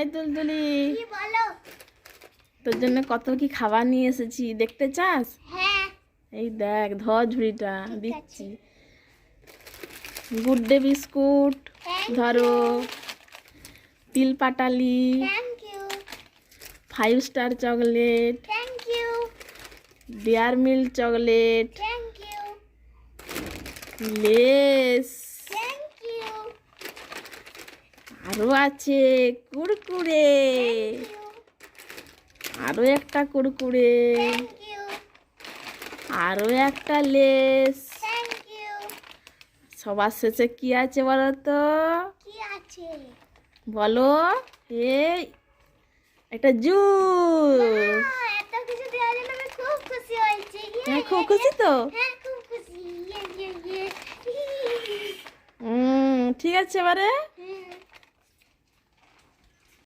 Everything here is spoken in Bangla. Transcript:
এই তুলতুলি, কি বলো? তোর জন্য কত কি খাবার নিয়ে এসেছি, দেখতে চাস? হ্যাঁ, এই দেখ, ধর ঝুড়িটা ঠিক দিচ্ছি। আছে। গুড ডে বিস্কুট, Thank ধরো। you. তিল পাটালি, Thank you. 5 star chocolate, Thank you. Dairy milk chocolate, Thank you. Lay's, Thank you. আরো আছে কুরকুরে, Thank you. আরো একটা কুরকুরে, Thank you. আরো একটা লেস। Thank you. সবার শেষে কি আছে বলো তো? কি আছে? বলো। এই একটা জুস। এত কিছু দেওয়ার জন্য আমি খুব খুশি হয়েছি। হ্যাঁ, খুব খুশি তো? হ্যাঁ, খুব খুশি। ইয়ে। ঠিক আছে এবারে। হুম।